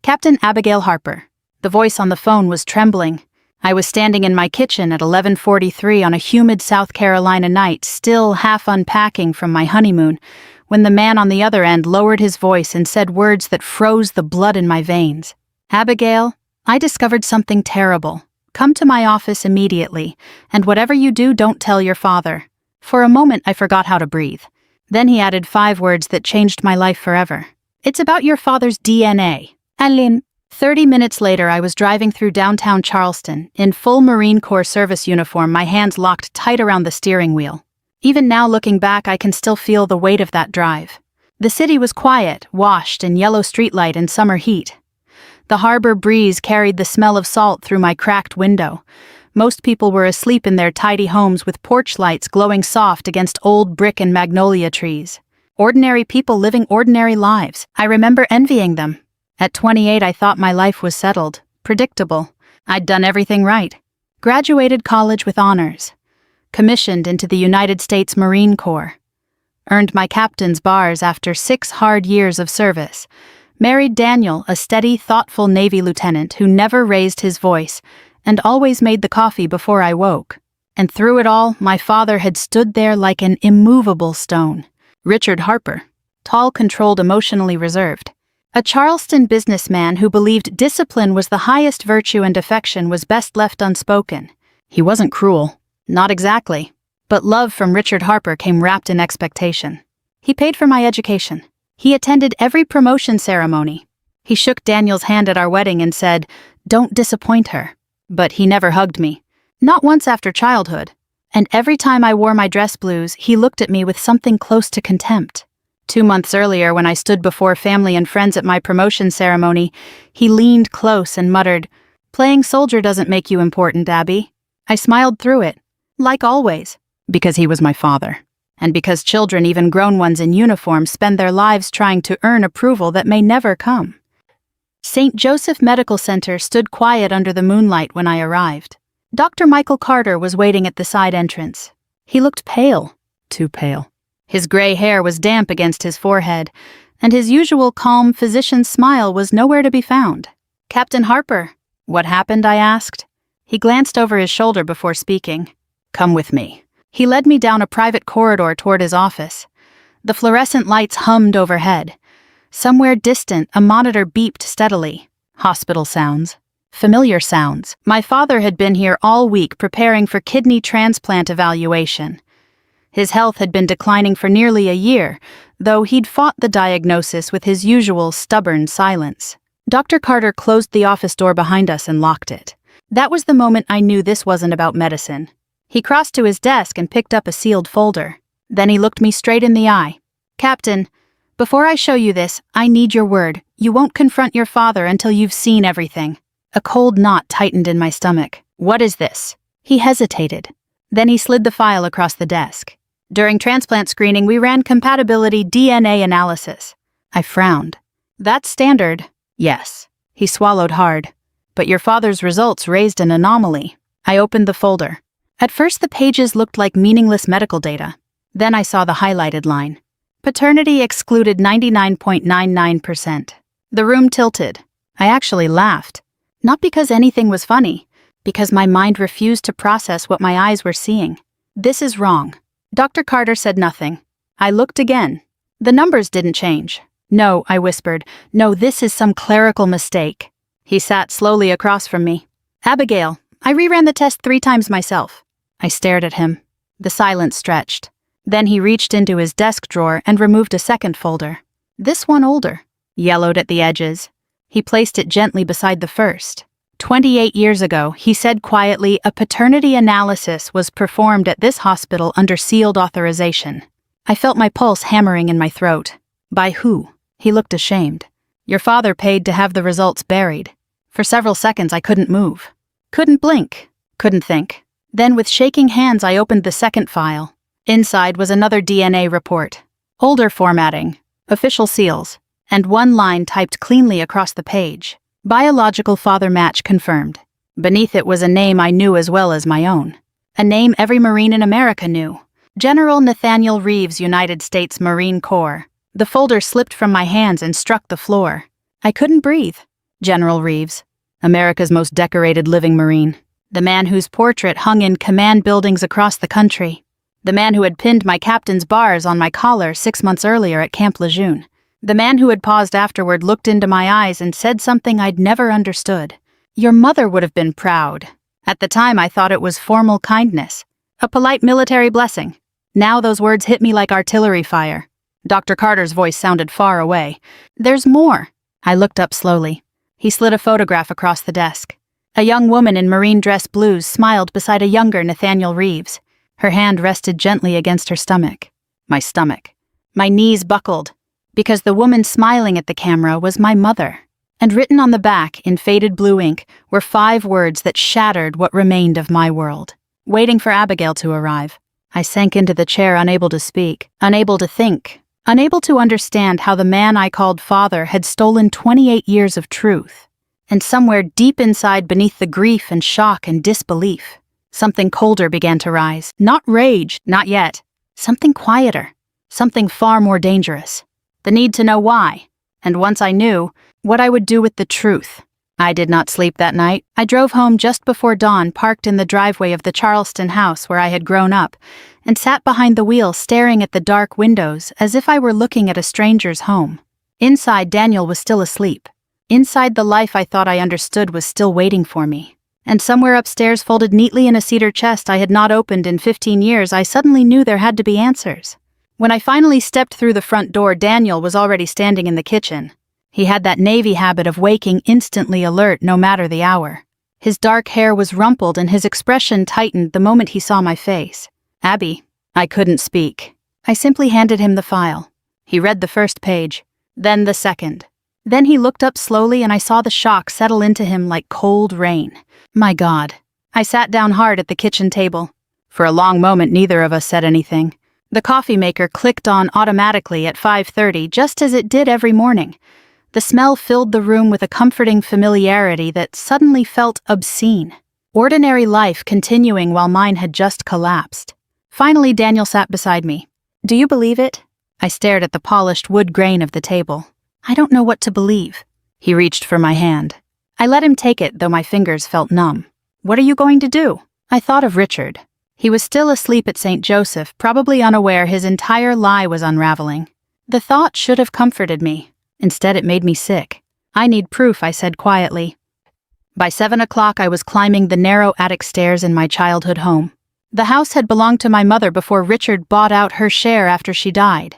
Captain Abigail Harper. The voice on the phone was trembling. I was standing in my kitchen at 11:43 on a humid South Carolina night, still half unpacking from my honeymoon, when the man on the other end lowered his voice and said words that froze the blood in my veins. Abigail, I discovered something terrible. Come to my office immediately, and whatever you do, don't tell your father. For a moment, I forgot how to breathe. Then he added 5 words that changed my life forever. It's about your father's DNA. Aline. 30 minutes later, I was driving through downtown Charleston, in full Marine Corps service uniform, my hands locked tight around the steering wheel. Even now, looking back, I can still feel the weight of that drive. The city was quiet, washed in yellow streetlight and summer heat. The harbor breeze carried the smell of salt through my cracked window. Most people were asleep in their tidy homes with porch lights glowing soft against old brick and magnolia trees. Ordinary people living ordinary lives. I remember envying them. At 28, I thought my life was settled, predictable. I'd done everything right. Graduated college with honors. Commissioned into the United States Marine Corps. Earned my captain's bars after 6 hard years of service. Married Daniel, a steady, thoughtful Navy lieutenant who never raised his voice and always made the coffee before I woke. And through it all, my father had stood there like an immovable stone. Richard Harper. Tall, controlled, emotionally reserved. A Charleston businessman who believed discipline was the highest virtue and affection was best left unspoken. He wasn't cruel. Not exactly. But love from Richard Harper came wrapped in expectation. He paid for my education. He attended every promotion ceremony. He shook Daniel's hand at our wedding and said, "Don't disappoint her." But he never hugged me. Not once after childhood. And every time I wore my dress blues, he looked at me with something close to contempt. 2 months earlier, when I stood before family and friends at my promotion ceremony, he leaned close and muttered, "Playing soldier doesn't make you important, Abby." I smiled through it, like always, because he was my father. And because children, even grown ones in uniform, spend their lives trying to earn approval that may never come. St. Joseph Medical Center stood quiet under the moonlight when I arrived. Dr. Michael Carter was waiting at the side entrance. He looked pale, too pale. His gray hair was damp against his forehead, and his usual calm physician's smile was nowhere to be found. "Captain Harper." "What happened?" I asked. He glanced over his shoulder before speaking. "Come with me." He led me down a private corridor toward his office. The fluorescent lights hummed overhead. Somewhere distant, a monitor beeped steadily. Hospital sounds. Familiar sounds. My father had been here all week preparing for kidney transplant evaluation. His health had been declining for nearly a year, though he'd fought the diagnosis with his usual stubborn silence. Dr. Carter closed the office door behind us and locked it. That was the moment I knew this wasn't about medicine. He crossed to his desk and picked up a sealed folder. Then he looked me straight in the eye. "Captain, before I show you this, I need your word. You won't confront your father until you've seen everything." A cold knot tightened in my stomach. "What is this?" He hesitated. Then he slid the file across the desk. "During transplant screening, we ran compatibility DNA analysis." I frowned. "That's standard." "Yes." He swallowed hard. "But your father's results raised an anomaly." I opened the folder. At first, the pages looked like meaningless medical data. Then I saw the highlighted line. Paternity excluded 99.99%. The room tilted. I actually laughed. Not because anything was funny, because my mind refused to process what my eyes were seeing. "This is wrong." Dr. Carter said nothing. I looked again. The numbers didn't change. "No," I whispered. "No, this is some clerical mistake." He sat slowly across from me. "Abigail, I reran the test 3 times myself." I stared at him. The silence stretched. Then he reached into his desk drawer and removed a second folder. This one older, yellowed at the edges. He placed it gently beside the first. 28 years ago, he said quietly, a paternity analysis was performed at this hospital under sealed authorization. I felt my pulse hammering in my throat. By who? He looked ashamed. Your father paid to have the results buried. For several seconds I couldn't move. Couldn't blink. Couldn't think. Then with shaking hands I opened the second file. Inside was another DNA report. Older formatting. Official seals. And one line typed cleanly across the page. Biological father match confirmed. Beneath it was a name I knew as well as my own. A name every Marine in America knew. General Nathaniel Reeves, United States Marine Corps. The folder slipped from my hands and struck the floor. I couldn't breathe. General Reeves, America's most decorated living Marine. The man whose portrait hung in command buildings across the country. The man who had pinned my captain's bars on my collar 6 months earlier at Camp Lejeune. The man who had paused afterward, looked into my eyes, and said something I'd never understood. Your mother would have been proud. At the time, I thought it was formal kindness. A polite military blessing. Now those words hit me like artillery fire. Dr. Carter's voice sounded far away. There's more. I looked up slowly. He slid a photograph across the desk. A young woman in marine dress blues smiled beside a younger Nathaniel Reeves. Her hand rested gently against her stomach. My stomach. My knees buckled, because the woman smiling at the camera was my mother. And written on the back, in faded blue ink, were 5 words that shattered what remained of my world. Waiting for Abigail to arrive. I sank into the chair, unable to speak, unable to think, unable to understand how the man I called father had stolen 28 years of truth. And somewhere deep inside, beneath the grief and shock and disbelief, something colder began to rise. Not rage, not yet. Something quieter. Something far more dangerous. The need to know why. And once I knew, what I would do with the truth. I did not sleep that night. I drove home just before dawn, parked in the driveway of the Charleston house where I had grown up, and sat behind the wheel staring at the dark windows as if I were looking at a stranger's home. Inside, Daniel was still asleep. Inside, the life I thought I understood was still waiting for me. And somewhere upstairs, folded neatly in a cedar chest I had not opened in 15 years, I suddenly knew there had to be answers. When I finally stepped through the front door, Daniel was already standing in the kitchen. He had that Navy habit of waking instantly alert no matter the hour. His dark hair was rumpled and his expression tightened the moment he saw my face. Abby. I couldn't speak. I simply handed him the file. He read the first page, then the second. Then he looked up slowly and I saw the shock settle into him like cold rain. My God. I sat down hard at the kitchen table. For a long moment, neither of us said anything. The coffee maker clicked on automatically at 5:30, just as it did every morning. The smell filled the room with a comforting familiarity that suddenly felt obscene. Ordinary life continuing while mine had just collapsed. Finally, Daniel sat beside me. Do you believe it? I stared at the polished wood grain of the table. I don't know what to believe. He reached for my hand. I let him take it, though my fingers felt numb. What are you going to do? I thought of Richard. He was still asleep at St. Joseph, probably unaware his entire lie was unraveling. The thought should have comforted me. Instead, it made me sick. I need proof, I said quietly. By 7 o'clock, I was climbing the narrow attic stairs in my childhood home. The house had belonged to my mother before Richard bought out her share after she died.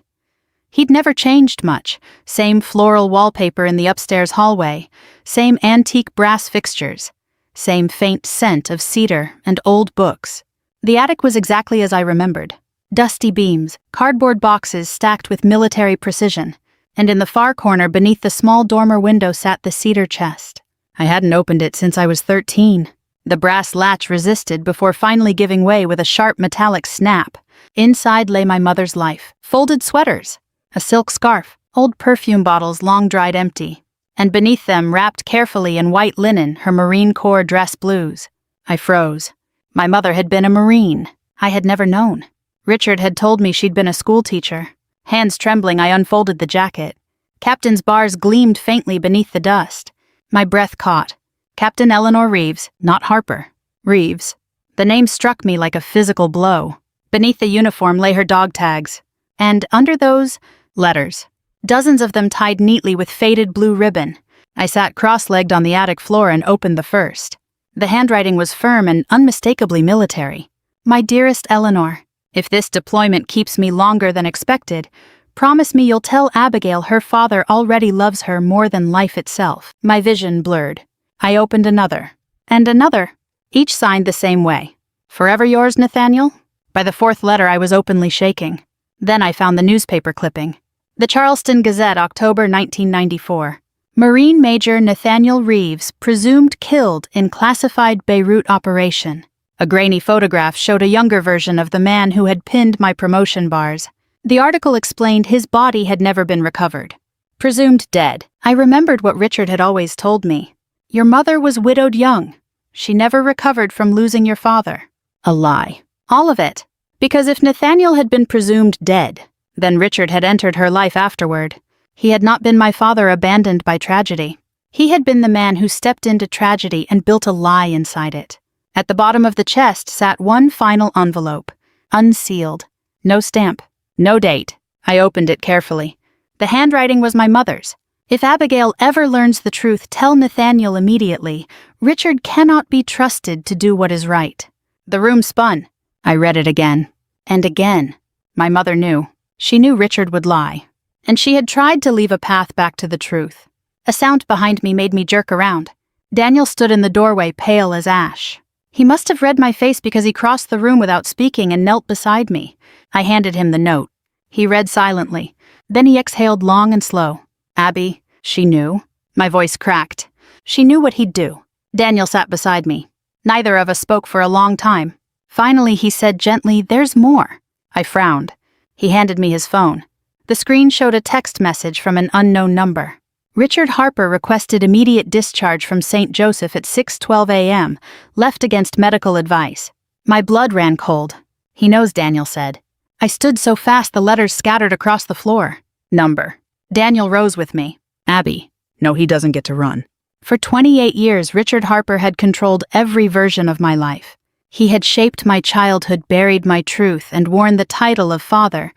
He'd never changed much. Same floral wallpaper in the upstairs hallway, same antique brass fixtures, same faint scent of cedar and old books. The attic was exactly as I remembered. Dusty beams, cardboard boxes stacked with military precision, and in the far corner beneath the small dormer window sat the cedar chest. I hadn't opened it since I was 13. The brass latch resisted before finally giving way with a sharp metallic snap. Inside lay my mother's life. Folded sweaters, a silk scarf, old perfume bottles long dried empty, and beneath them, wrapped carefully in white linen, her Marine Corps dress blues. I froze. My mother had been a Marine. I had never known. Richard had told me she'd been a school teacher. Hands trembling, I unfolded the jacket. Captain's bars gleamed faintly beneath the dust. My breath caught. Captain Eleanor Reeves, not Harper. Reeves. The name struck me like a physical blow. Beneath the uniform lay her dog tags. And under those, letters. Dozens of them tied neatly with faded blue ribbon. I sat cross-legged on the attic floor and opened the first. The handwriting was firm and unmistakably military. My dearest Eleanor, if this deployment keeps me longer than expected, promise me you'll tell Abigail her father already loves her more than life itself. My vision blurred. I opened another. And another. Each signed the same way. Forever yours, Nathaniel? By the 4th letter, I was openly shaking. Then I found the newspaper clipping. The Charleston Gazette, October 1994. Marine Major Nathaniel Reeves presumed killed in classified Beirut operation. A grainy photograph showed a younger version of the man who had pinned my promotion bars. The article explained his body had never been recovered. Presumed dead. I remembered what Richard had always told me. Your mother was widowed young. She never recovered from losing your father. A lie. All of it. Because if Nathaniel had been presumed dead, then Richard had entered her life afterward. He had not been my father abandoned by tragedy. He had been the man who stepped into tragedy and built a lie inside it. At the bottom of the chest sat one final envelope, unsealed. No stamp, no date. I opened it carefully. The handwriting was my mother's. If Abigail ever learns the truth, tell Nathaniel immediately. Richard cannot be trusted to do what is right. The room spun. I read it again. And again. My mother knew. She knew Richard would lie. And she had tried to leave a path back to the truth. A sound behind me made me jerk around. Daniel stood in the doorway, pale as ash. He must have read my face because he crossed the room without speaking and knelt beside me. I handed him the note. He read silently. Then he exhaled long and slow. Abby, she knew. My voice cracked. She knew what he'd do. Daniel sat beside me. Neither of us spoke for a long time. Finally, he said gently, "There's more." I frowned. He handed me his phone. The screen showed a text message from an unknown number. Richard Harper requested immediate discharge from St. Joseph at 6:12 a.m., left against medical advice. My blood ran cold. He knows, Daniel said. I stood so fast the letters scattered across the floor. Number. Daniel rose with me. Abby. No, he doesn't get to run. For 28 years, Richard Harper had controlled every version of my life. He had shaped my childhood, buried my truth, and worn the title of father,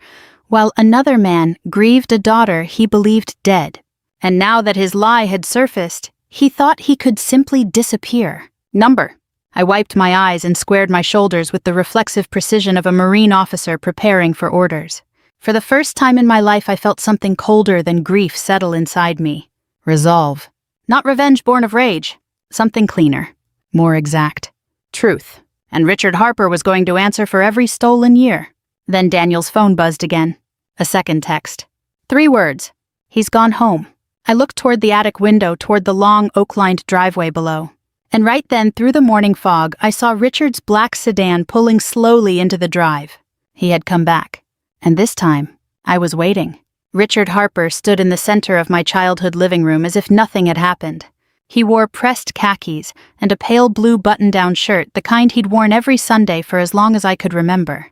while another man grieved a daughter he believed dead. And now that his lie had surfaced, he thought he could simply disappear. Number. I wiped my eyes and squared my shoulders with the reflexive precision of a Marine officer preparing for orders. For the first time in my life, I felt something colder than grief settle inside me. Resolve. Not revenge born of rage. Something cleaner. More exact. Truth. And Richard Harper was going to answer for every stolen year. Then Daniel's phone buzzed again. A second text. 3 words. He's gone home. I looked toward the attic window, toward the long oak-lined driveway below. And right then, through the morning fog, I saw Richard's black sedan pulling slowly into the drive. He had come back. And this time, I was waiting. Richard Harper stood in the center of my childhood living room as if nothing had happened. He wore pressed khakis and a pale blue button-down shirt, the kind he'd worn every Sunday for as long as I could remember.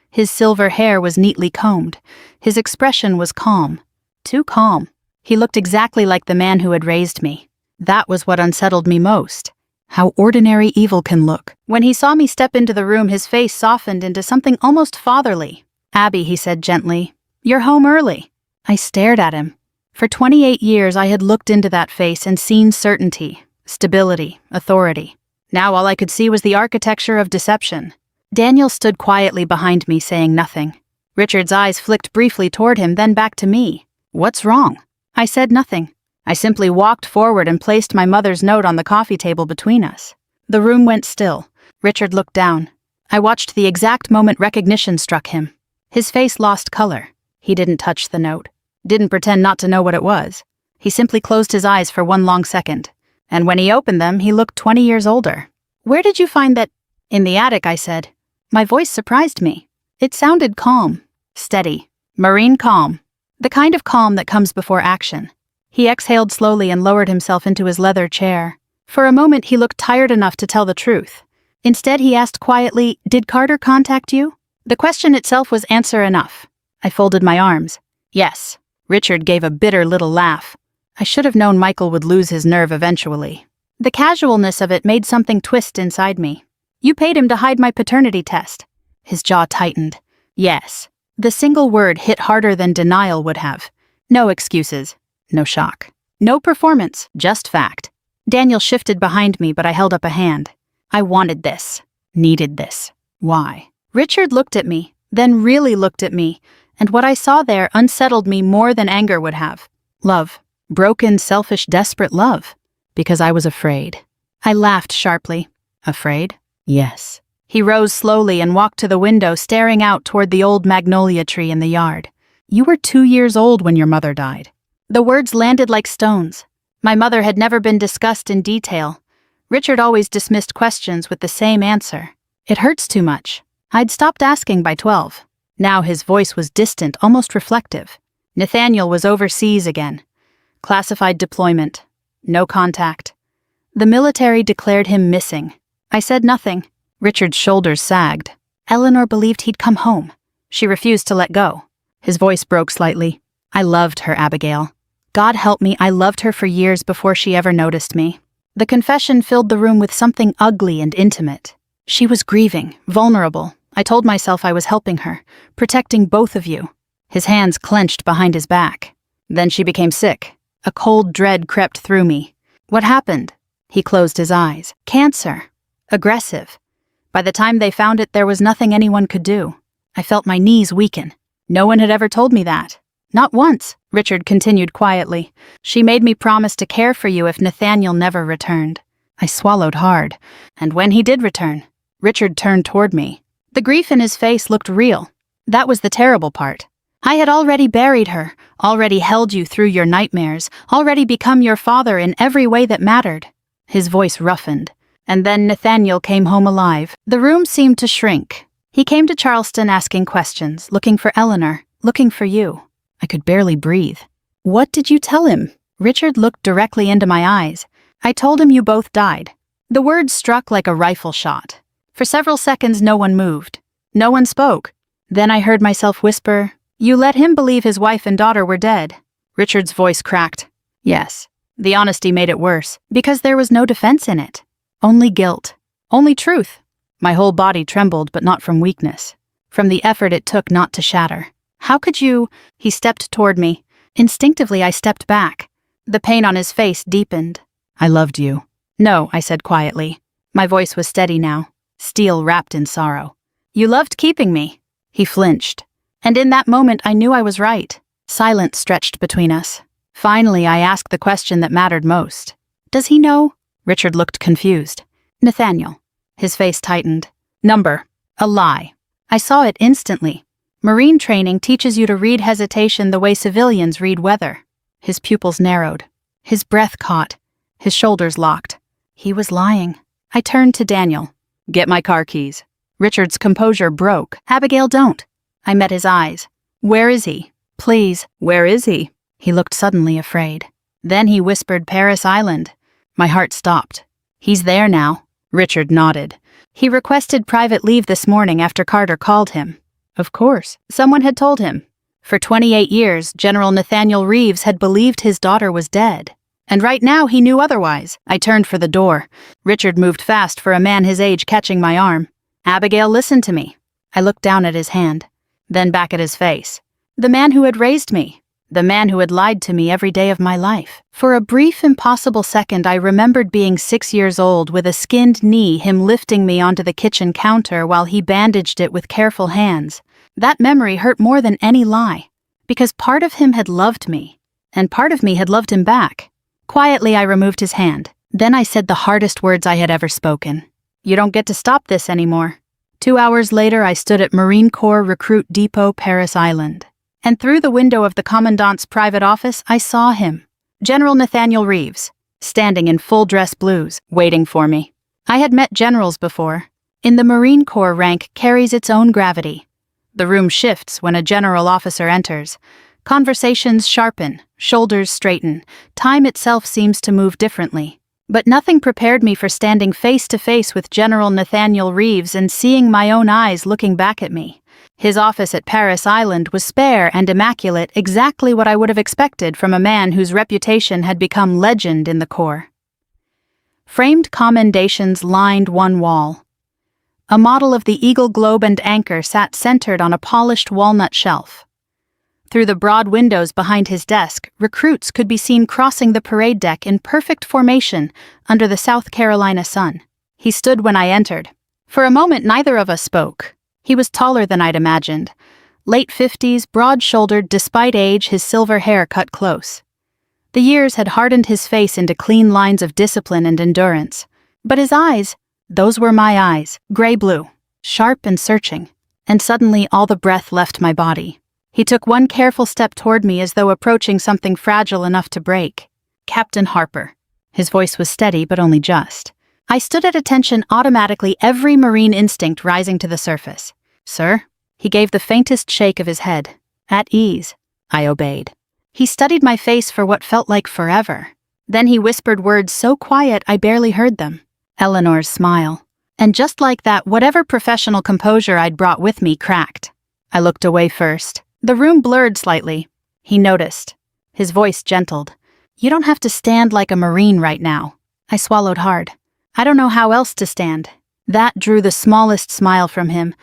His silver hair was neatly combed. His expression was calm. Too calm. He looked exactly like the man who had raised me. That was what unsettled me most. How ordinary evil can look. When he saw me step into the room, his face softened into something almost fatherly. Abby, he said gently, "You're home early." I stared at him. For 28 years, I had looked into that face and seen certainty, stability, authority. Now all I could see was the architecture of deception. Daniel stood quietly behind me, saying nothing. Richard's eyes flicked briefly toward him, then back to me. "What's wrong?" I said nothing. I simply walked forward and placed my mother's note on the coffee table between us. The room went still. Richard looked down. I watched the exact moment recognition struck him. His face lost color. He didn't touch the note. Didn't pretend not to know what it was. He simply closed his eyes for one long second. And when he opened them, he looked 20 years older. "Where did you find that?" "In the attic," I said. My voice surprised me. It sounded calm, steady, Marine calm. The kind of calm that comes before action. He exhaled slowly and lowered himself into his leather chair. For a moment, he looked tired enough to tell the truth. Instead, he asked quietly, "Did Carter contact you?" The question itself was answer enough. I folded my arms. "Yes." Richard gave a bitter little laugh. I should have known Michael would lose his nerve eventually. The casualness of it made something twist inside me. "You paid him to hide my paternity test." His jaw tightened. "Yes." The single word hit harder than denial would have. No excuses. No shock. No performance, just fact. Daniel shifted behind me, but I held up a hand. I wanted this. Needed this. Why? Richard looked at me, then really looked at me, and what I saw there unsettled me more than anger would have. Love. Broken, selfish, desperate love. Because I was afraid. I laughed sharply. Afraid? Yes. He rose slowly and walked to the window, staring out toward the old magnolia tree in the yard. "You were 2 years old when your mother died." The words landed like stones. My mother had never been discussed in detail. Richard always dismissed questions with the same answer. "It hurts too much." I'd stopped asking by 12. Now his voice was distant, almost reflective. Nathaniel was overseas again. Classified deployment. No contact. The military declared him missing. I said nothing. Richard's shoulders sagged. Eleanor believed he'd come home. She refused to let go. His voice broke slightly. "I loved her, Abigail. God help me, I loved her for years before she ever noticed me. The confession filled the room with something ugly and intimate. She was grieving, vulnerable. I told myself I was helping her, protecting both of you. His hands clenched behind his back. Then she became sick. A cold dread crept through me. What happened? He closed his eyes. Cancer. Aggressive. By the time they found it, there was nothing anyone could do. I felt my knees weaken. No one had ever told me that. Not once, Richard continued quietly. She made me promise to care for you if Nathaniel never returned. I swallowed hard. And when he did return, Richard turned toward me. The grief in his face looked real. That was the terrible part. I had already buried her, already held you through your nightmares, already become your father in every way that mattered. His voice roughened. And then Nathaniel came home alive. The room seemed to shrink. He came to Charleston asking questions, looking for Eleanor, looking for you. I could barely breathe. What did you tell him? Richard looked directly into my eyes. I told him you both died. The words struck like a rifle shot. For several seconds, no one moved. No one spoke. Then I heard myself whisper, "You let him believe his wife and daughter were dead." Richard's voice cracked. Yes. The honesty made it worse, because there was no defense in it. Only guilt. Only truth. My whole body trembled, but not from weakness. From the effort it took not to shatter. How could you? He stepped toward me. Instinctively, I stepped back. The pain on his face deepened. I loved you. No, I said quietly. My voice was steady now, steel wrapped in sorrow. You loved keeping me. He flinched. And in that moment, I knew I was right. Silence stretched between us. Finally, I asked the question that mattered most. Does he know? Richard looked confused. Nathaniel. His face tightened. Number. A lie. I saw it instantly. Marine training teaches you to read hesitation the way civilians read weather. His pupils narrowed. His breath caught. His shoulders locked. He was lying. I turned to Daniel. Get my car keys. Richard's composure broke. Abigail, don't. I met his eyes. Where is he? Please, where is he? He looked suddenly afraid. Then he whispered Paris Island. My heart stopped. He's there now. Richard nodded. He requested private leave this morning after Carter called him. Of course, someone had told him. For 28 years, General Nathaniel Reeves had believed his daughter was dead. And right now he knew otherwise. I turned for the door. Richard moved fast for a man his age, catching my arm. Abigail, listen to me. I looked down at his hand, then back at his face. The man who had raised me. The man who had lied to me every day of my life. For a brief, impossible second, I remembered being 6 years old with a skinned knee, him lifting me onto the kitchen counter while he bandaged it with careful hands. That memory hurt more than any lie, because part of him had loved me, and part of me had loved him back. Quietly, I removed his hand. Then I said the hardest words I had ever spoken. You don't get to stop this anymore. 2 hours later, I stood at Marine Corps Recruit Depot, Paris Island. And through the window of the commandant's private office, I saw him, General Nathaniel Reeves, standing in full dress blues, waiting for me. I had met generals before. In the Marine Corps, rank carries its own gravity. The room shifts when a general officer enters. Conversations sharpen, shoulders straighten. Time itself seems to move differently. But nothing prepared me for standing face to face with General Nathaniel Reeves and seeing my own eyes looking back at me. His office at Paris Island was spare and immaculate, exactly what I would have expected from a man whose reputation had become legend in the Corps. Framed commendations lined one wall. A model of the Eagle Globe and Anchor sat centered on a polished walnut shelf. Through the broad windows behind his desk, recruits could be seen crossing the parade deck in perfect formation under the South Carolina sun. He stood when I entered. For a moment, neither of us spoke. He was taller than I'd imagined. Late 50s, broad-shouldered despite age, his silver hair cut close. The years had hardened his face into clean lines of discipline and endurance. But his eyes, those were my eyes, gray-blue, sharp and searching. And suddenly all the breath left my body. He took one careful step toward me as though approaching something fragile enough to break. Captain Harper. His voice was steady, but only just. I stood at attention, automatically, every Marine instinct rising to the surface. Sir? He gave the faintest shake of his head. At ease. I obeyed. He studied my face for what felt like forever. Then he whispered words so quiet I barely heard them. Eleanor's smile. And just like that, whatever professional composure I'd brought with me cracked. I looked away first. The room blurred slightly. He noticed. His voice gentled. You don't have to stand like a Marine right now. I swallowed hard. I don't know how else to stand. That drew the smallest smile from him,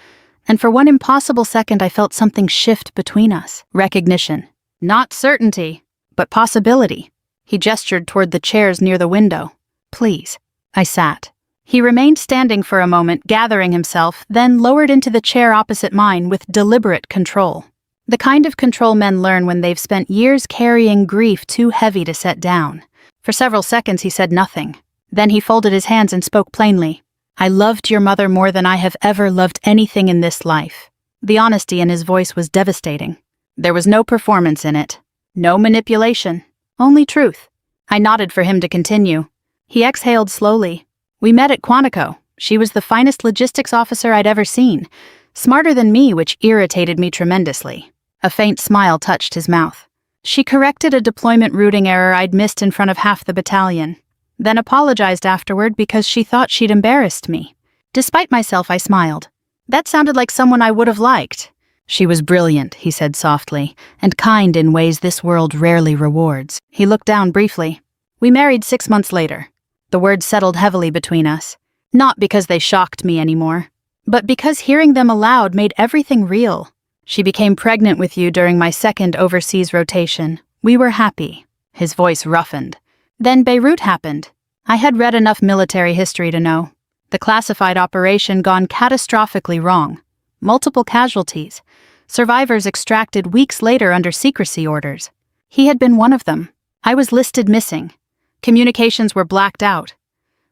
and for one impossible second I felt something shift between us. Recognition. Not certainty, but possibility. He gestured toward the chairs near the window. Please. I sat. He remained standing for a moment, gathering himself, then lowered into the chair opposite mine with deliberate control. The kind of control men learn when they've spent years carrying grief too heavy to set down. For several seconds he said nothing. Then he folded his hands and spoke plainly. I loved your mother more than I have ever loved anything in this life. The honesty in his voice was devastating. There was no performance in it. No manipulation. Only truth. I nodded for him to continue. He exhaled slowly. We met at Quantico. She was the finest logistics officer I'd ever seen. Smarter than me, which irritated me tremendously. A faint smile touched his mouth. She corrected a deployment routing error I'd missed in front of half the battalion, then apologized afterward because she thought she'd embarrassed me. Despite myself, I smiled. That sounded like someone I would have liked. She was brilliant, he said softly, and kind in ways this world rarely rewards. He looked down briefly. We married 6 months later. The words settled heavily between us. Not because they shocked me anymore, but because hearing them aloud made everything real. She became pregnant with you during my second overseas rotation. We were happy. His voice roughened. Then Beirut happened. I had read enough military history to know. The classified operation gone catastrophically wrong. Multiple casualties. Survivors extracted weeks later under secrecy orders. He had been one of them. I was listed missing. Communications were blacked out.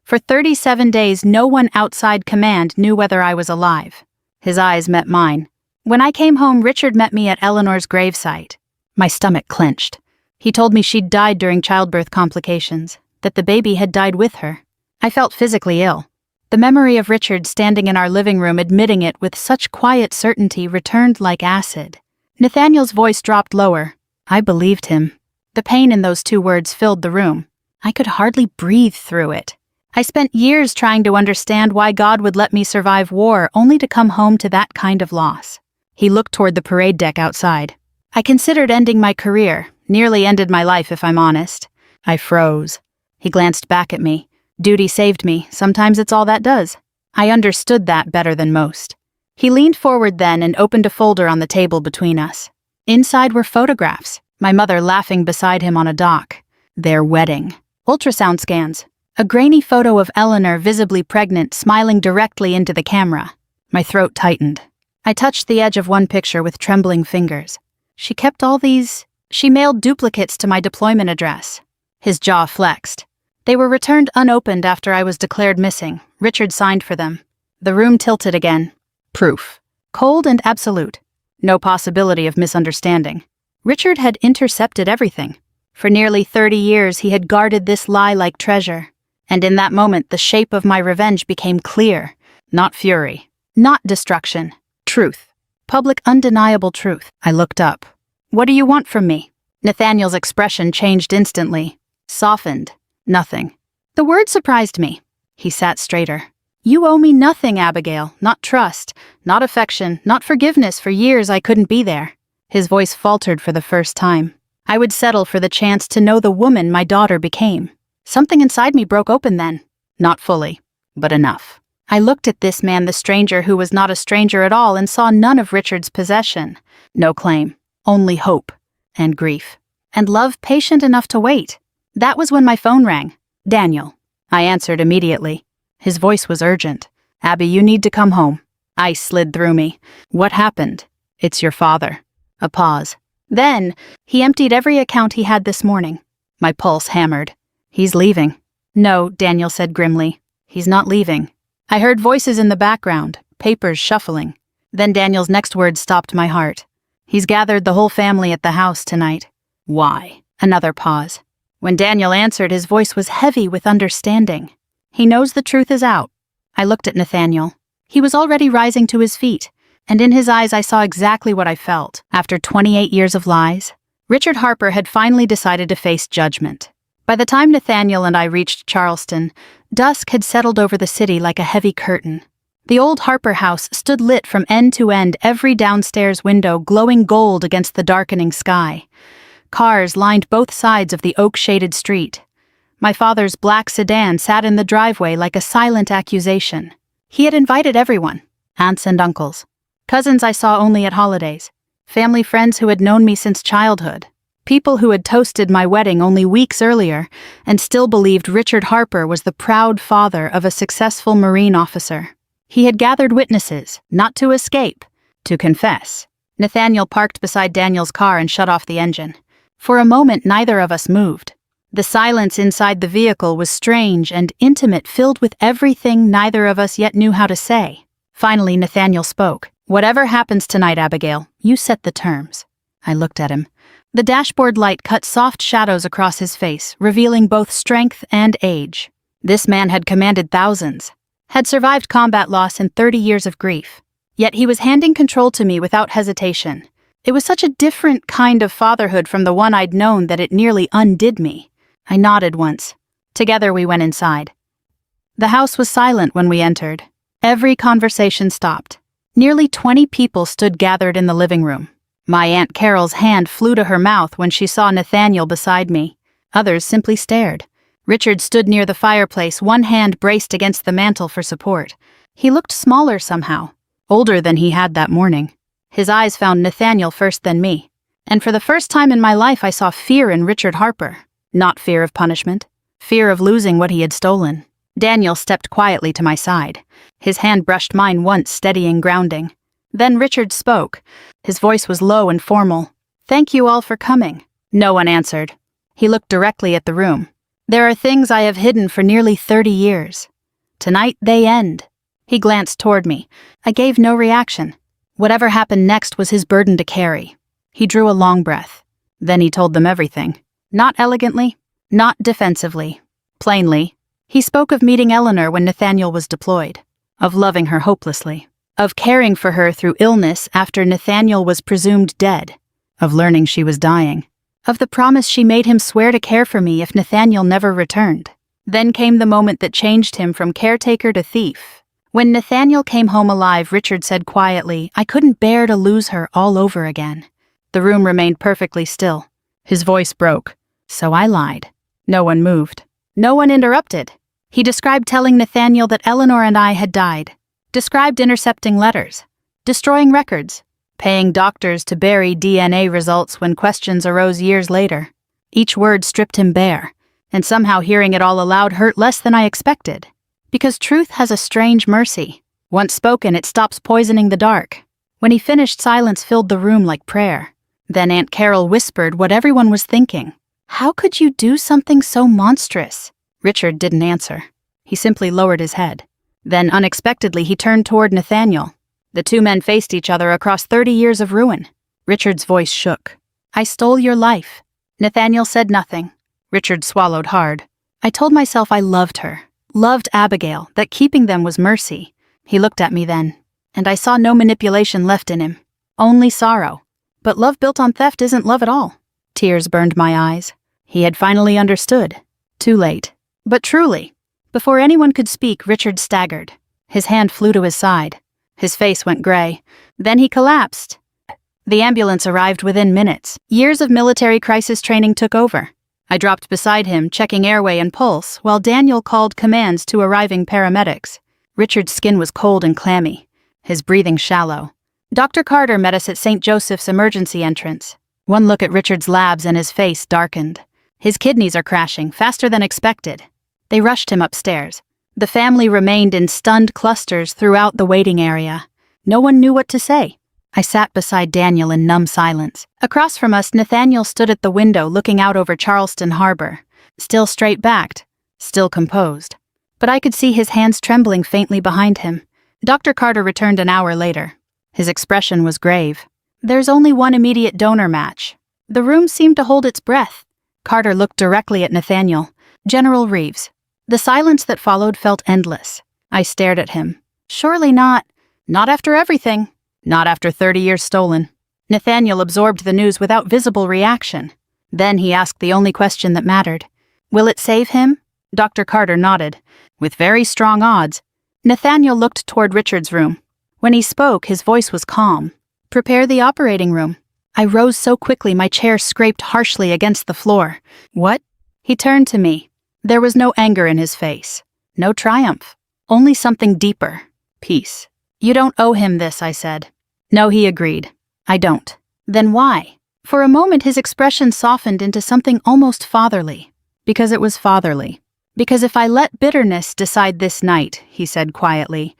For 37 days, no one outside command knew whether I was alive. His eyes met mine. When I came home, Richard met me at Eleanor's gravesite. My stomach clenched. He told me she'd died during childbirth complications, that the baby had died with her. I felt physically ill. The memory of Richard standing in our living room admitting it with such quiet certainty returned like acid. Nathaniel's voice dropped lower. I believed him. The pain in those 2 words filled the room. I could hardly breathe through it. I spent years trying to understand why God would let me survive war only to come home to that kind of loss. He looked toward the parade deck outside. I considered ending my career, nearly ended my life if I'm honest. I froze. He glanced back at me. Duty saved me, sometimes it's all that does. I understood that better than most. He leaned forward then and opened a folder on the table between us. Inside were photographs, my mother laughing beside him on a dock. Their wedding. Ultrasound scans. A grainy photo of Eleanor visibly pregnant smiling directly into the camera. My throat tightened. I touched the edge of one picture with trembling fingers. She kept all these. She mailed duplicates to my deployment address. His jaw flexed. They were returned unopened after I was declared missing. Richard signed for them. The room tilted again. Proof. Cold and absolute. No possibility of misunderstanding. Richard had intercepted everything. For nearly 30 years he had guarded this lie like treasure. And in that moment the shape of my revenge became clear. Not fury. Not destruction. Truth. Public undeniable truth. I looked up. What do you want from me? Nathaniel's expression changed instantly. Softened. Nothing. The word surprised me. He sat straighter. You owe me nothing, Abigail. Not trust. Not affection. Not forgiveness for years I couldn't be there. His voice faltered for the first time. I would settle for the chance to know the woman my daughter became. Something inside me broke open then. Not fully, but enough. I looked at this man, the stranger who was not a stranger at all, and saw none of Richard's possession. No claim. Only hope. And grief. And love patient enough to wait. That was when my phone rang. Daniel. I answered immediately. His voice was urgent. Abby, you need to come home. Ice slid through me. What happened? It's your father. A pause. Then, he emptied every account he had this morning. My pulse hammered. He's leaving. No, Daniel said grimly. He's not leaving. I heard voices in the background, papers shuffling. Then Daniel's next words stopped my heart. He's gathered the whole family at the house tonight. Why? Another pause. When Daniel answered, his voice was heavy with understanding. He knows the truth is out. I looked at Nathaniel. He was already rising to his feet, and in his eyes I saw exactly what I felt. After 28 years of lies, Richard Harper had finally decided to face judgment. By the time Nathaniel and I reached Charleston, dusk had settled over the city like a heavy curtain. The old Harper house stood lit from end to end, every downstairs window glowing gold against the darkening sky. Cars lined both sides of the oak-shaded street. My father's black sedan sat in the driveway like a silent accusation. He had invited everyone, aunts and uncles, cousins I saw only at holidays, family friends who had known me since childhood, people who had toasted my wedding only weeks earlier and still believed Richard Harper was the proud father of a successful Marine officer. He had gathered witnesses, not to escape, to confess. Nathaniel parked beside Daniel's car and shut off the engine. For a moment, neither of us moved. The silence inside the vehicle was strange and intimate, filled with everything neither of us yet knew how to say. Finally, Nathaniel spoke. "Whatever happens tonight, Abigail, you set the terms." I looked at him. The dashboard light cut soft shadows across his face, revealing both strength and age. This man had commanded thousands, had survived combat loss and 30 years of grief. Yet he was handing control to me without hesitation. It was such a different kind of fatherhood from the one I'd known that it nearly undid me. I nodded once. Together we went inside. The house was silent when we entered. Every conversation stopped. Nearly 20 people stood gathered in the living room. My Aunt Carol's hand flew to her mouth when she saw Nathaniel beside me. Others simply stared. Richard stood near the fireplace, one hand braced against the mantel for support. He looked smaller somehow, older than he had that morning. His eyes found Nathaniel first, then me. And for the first time in my life I saw fear in Richard Harper. Not fear of punishment, fear of losing what he had stolen. Daniel stepped quietly to my side. His hand brushed mine once, steadying grounding. Then Richard spoke. His voice was low and formal. "Thank you all for coming." No one answered. He looked directly at the room. "There are things I have hidden for nearly 30 years. Tonight they end." He glanced toward me. I gave no reaction. Whatever happened next was his burden to carry. He drew a long breath. Then he told them everything. Not elegantly, not defensively. Plainly, he spoke of meeting Eleanor when Nathaniel was deployed, of loving her hopelessly, of caring for her through illness after Nathaniel was presumed dead, of learning she was dying, of the promise she made him swear to care for me if Nathaniel never returned. Then came the moment that changed him from caretaker to thief. When Nathaniel came home alive, Richard said quietly, "I couldn't bear to lose her all over again." The room remained perfectly still. His voice broke. So I lied. No one moved. No one interrupted. He described telling Nathaniel that Eleanor and I had died. Described intercepting letters. Destroying records. Paying doctors to bury DNA results when questions arose years later. Each word stripped him bare, and somehow hearing it all aloud hurt less than I expected. Because truth has a strange mercy. Once spoken, it stops poisoning the dark. When he finished, silence filled the room like prayer. Then Aunt Carol whispered what everyone was thinking. "How could you do something so monstrous?" Richard didn't answer. He simply lowered his head. Then, unexpectedly, he turned toward Nathaniel. The two men faced each other across 30 years of ruin. Richard's voice shook. "I stole your life." Nathaniel said nothing. Richard swallowed hard. "I told myself I loved her, loved Abigail, that keeping them was mercy." He looked at me then, and I saw no manipulation left in him. Only sorrow. But love built on theft isn't love at all. Tears burned my eyes. He had finally understood. Too late. But truly. Before anyone could speak, Richard staggered. His hand flew to his side. His face went gray. Then he collapsed. The ambulance arrived within minutes. Years of military crisis training took over. I dropped beside him, checking airway and pulse, while Daniel called commands to arriving paramedics. Richard's skin was cold and clammy, his breathing shallow. Dr. Carter met us at St. Joseph's emergency entrance. One look at Richard's labs and his face darkened. His kidneys are crashing, faster than expected. They rushed him upstairs. The family remained in stunned clusters throughout the waiting area. No one knew what to say. I sat beside Daniel in numb silence. Across from us, Nathaniel stood at the window looking out over Charleston Harbor, still straight-backed, still composed. But I could see his hands trembling faintly behind him. Dr. Carter returned an hour later. His expression was grave. "There's only one immediate donor match." The room seemed to hold its breath. Carter looked directly at Nathaniel. "General Reeves." The silence that followed felt endless. I stared at him. "Surely not. Not after everything. Not after 30 years stolen." Nathaniel absorbed the news without visible reaction. Then he asked the only question that mattered. "Will it save him?" Dr. Carter nodded. "With very strong odds." Nathaniel looked toward Richard's room. When he spoke, his voice was calm. "Prepare the operating room." I rose so quickly my chair scraped harshly against the floor. What? He turned to me. There was no anger in his face. No triumph. Only something deeper. Peace. You don't owe him this, I said. No, he agreed. I don't. Then why? For a moment his expression softened into something almost fatherly. Because it was fatherly. Because if I let bitterness decide this night, he said quietly,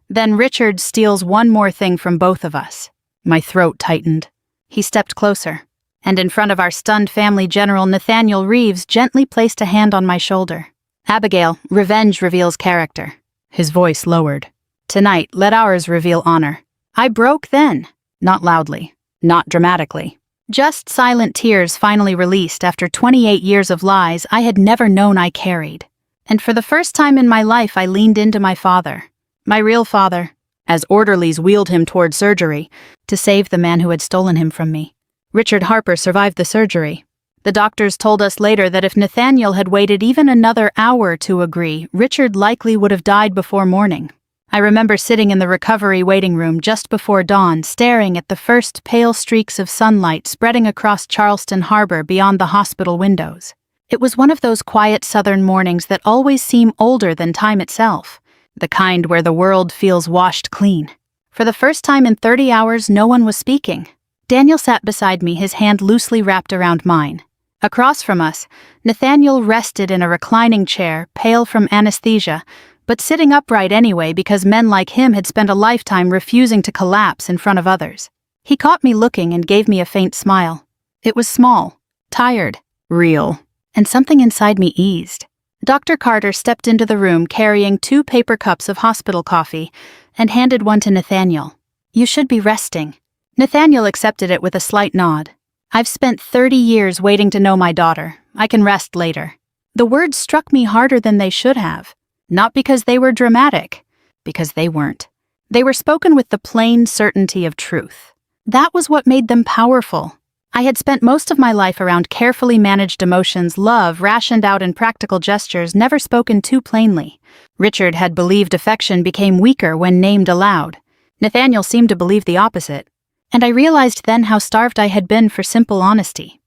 then Richard steals one more thing from both of us. My throat tightened. He stepped closer, and in front of our stunned family general, Nathaniel Reeves gently placed a hand on my shoulder. Abigail, revenge reveals character. His voice lowered. Tonight, let ours reveal honor. I broke then. Not loudly. Not dramatically. Just silent tears finally released after 28 years of lies I had never known I carried. And for the first time in my life I leaned into my father. My real father, as orderlies wheeled him toward surgery to save the man who had stolen him from me. Richard Harper survived the surgery. The doctors told us later that if Nathaniel had waited even another hour to agree, Richard likely would have died before morning. I remember sitting in the recovery waiting room just before dawn, staring at the first pale streaks of sunlight spreading across Charleston Harbor beyond the hospital windows. It was one of those quiet southern mornings that always seem older than time itself, the kind where the world feels washed clean. For the first time in 30 hours, no one was speaking. Daniel sat beside me, his hand loosely wrapped around mine. Across from us, Nathaniel rested in a reclining chair, pale from anesthesia, but sitting upright anyway because men like him had spent a lifetime refusing to collapse in front of others. He caught me looking and gave me a faint smile. It was small, tired, real, and something inside me eased. Dr. Carter stepped into the room carrying 2 paper cups of hospital coffee and handed one to Nathaniel. You should be resting. Nathaniel accepted it with a slight nod. I've spent 30 years waiting to know my daughter. I can rest later. The words struck me harder than they should have. Not because they were dramatic, because they weren't. They were spoken with the plain certainty of truth. That was what made them powerful. I had spent most of my life around carefully managed emotions, love rationed out in practical gestures never spoken too plainly. Richard had believed affection became weaker when named aloud. Nathaniel seemed to believe the opposite. And I realized then how starved I had been for simple honesty.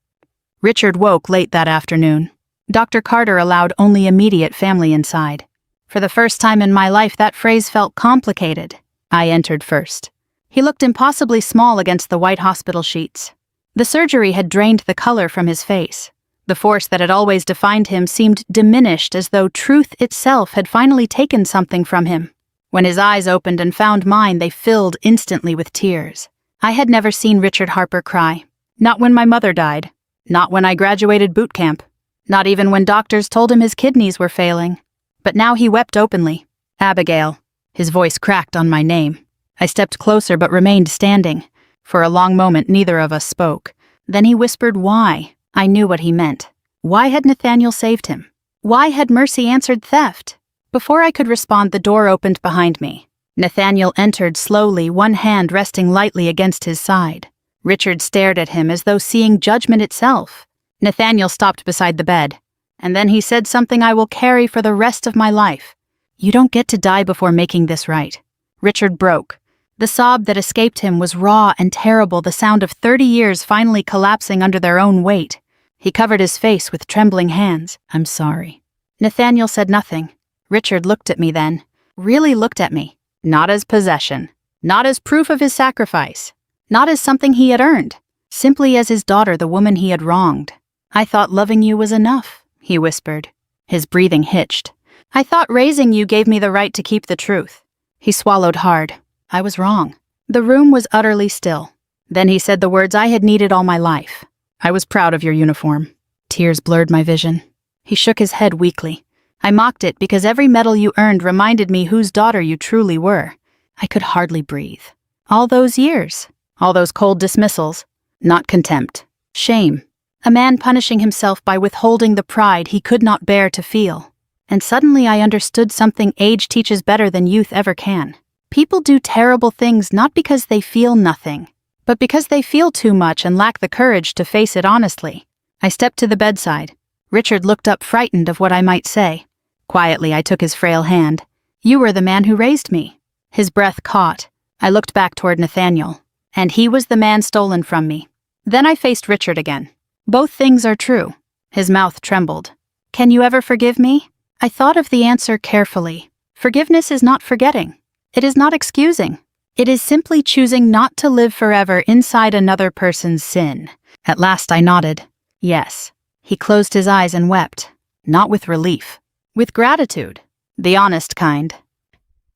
Richard woke late that afternoon. Dr. Carter allowed only immediate family inside. For the first time in my life, that phrase felt complicated. I entered first. He looked impossibly small against the white hospital sheets. The surgery had drained the color from his face. The force that had always defined him seemed diminished, as though truth itself had finally taken something from him. When his eyes opened and found mine, they filled instantly with tears. I had never seen Richard Harper cry. Not when my mother died. Not when I graduated boot camp. Not even when doctors told him his kidneys were failing. But now he wept openly. Abigail. His voice cracked on my name. I stepped closer but remained standing. For a long moment neither of us spoke. Then he whispered why. I knew what he meant. Why had Nathaniel saved him? Why had mercy answered theft? Before I could respond, the door opened behind me. Nathaniel entered slowly, one hand resting lightly against his side. Richard stared at him as though seeing judgment itself. Nathaniel stopped beside the bed. And then he said something I will carry for the rest of my life. You don't get to die before making this right. Richard broke. The sob that escaped him was raw and terrible, the sound of 30 years finally collapsing under their own weight. He covered his face with trembling hands. I'm sorry. Nathaniel said nothing. Richard looked at me then. Really looked at me. Not as possession. Not as proof of his sacrifice. Not as something he had earned. Simply as his daughter, the woman he had wronged. I thought loving you was enough, he whispered. His breathing hitched. I thought raising you gave me the right to keep the truth. He swallowed hard. I was wrong. The room was utterly still. Then he said the words I had needed all my life. I was proud of your uniform. Tears blurred my vision. He shook his head weakly. I mocked it because every medal you earned reminded me whose daughter you truly were. I could hardly breathe. All those years. All those cold dismissals. Not contempt. Shame. A man punishing himself by withholding the pride he could not bear to feel. And suddenly I understood something age teaches better than youth ever can. People do terrible things not because they feel nothing, but because they feel too much and lack the courage to face it honestly. I stepped to the bedside. Richard looked up, frightened of what I might say. Quietly, I took his frail hand. You were the man who raised me. His breath caught. I looked back toward Nathaniel. And he was the man stolen from me. Then I faced Richard again. Both things are true. His mouth trembled. Can you ever forgive me? I thought of the answer carefully. Forgiveness is not forgetting. It is not excusing. It is simply choosing not to live forever inside another person's sin. At last I nodded. Yes. He closed his eyes and wept. Not with relief. With gratitude. The honest kind.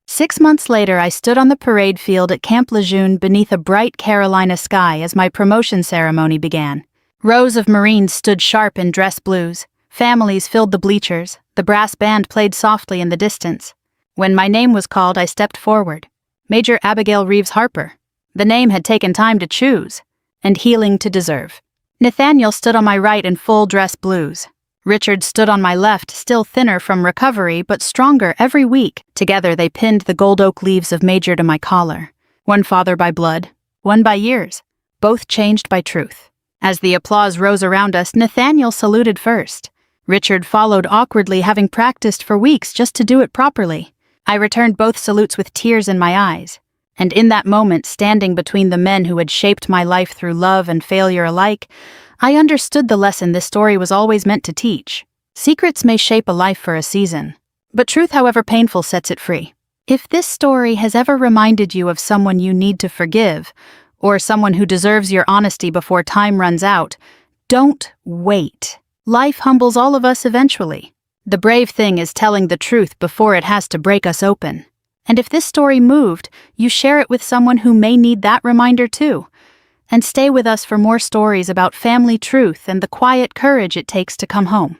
6 months later, I stood on the parade field at Camp Lejeune beneath a bright Carolina sky as my promotion ceremony began. Rows of Marines stood sharp in dress blues. Families filled the bleachers. The brass band played softly in the distance. When my name was called, I stepped forward. Major Abigail Reeves Harper. The name had taken time to choose, and healing to deserve. Nathaniel stood on my right in full dress blues. Richard stood on my left, still thinner from recovery, but stronger every week. Together they pinned the gold oak leaves of Major to my collar. One father by blood, one by years, both changed by truth. As the applause rose around us, Nathaniel saluted first. Richard followed awkwardly, having practiced for weeks just to do it properly. I returned both salutes with tears in my eyes. And in that moment, standing between the men who had shaped my life through love and failure alike, I understood the lesson this story was always meant to teach. Secrets may shape a life for a season, but truth, however painful, sets it free. If this story has ever reminded you of someone you need to forgive, or someone who deserves your honesty before time runs out, don't wait. Life humbles all of us eventually. The brave thing is telling the truth before it has to break us open. And if this story moved, you share it with someone who may need that reminder too. And stay with us for more stories about family truth and the quiet courage it takes to come home.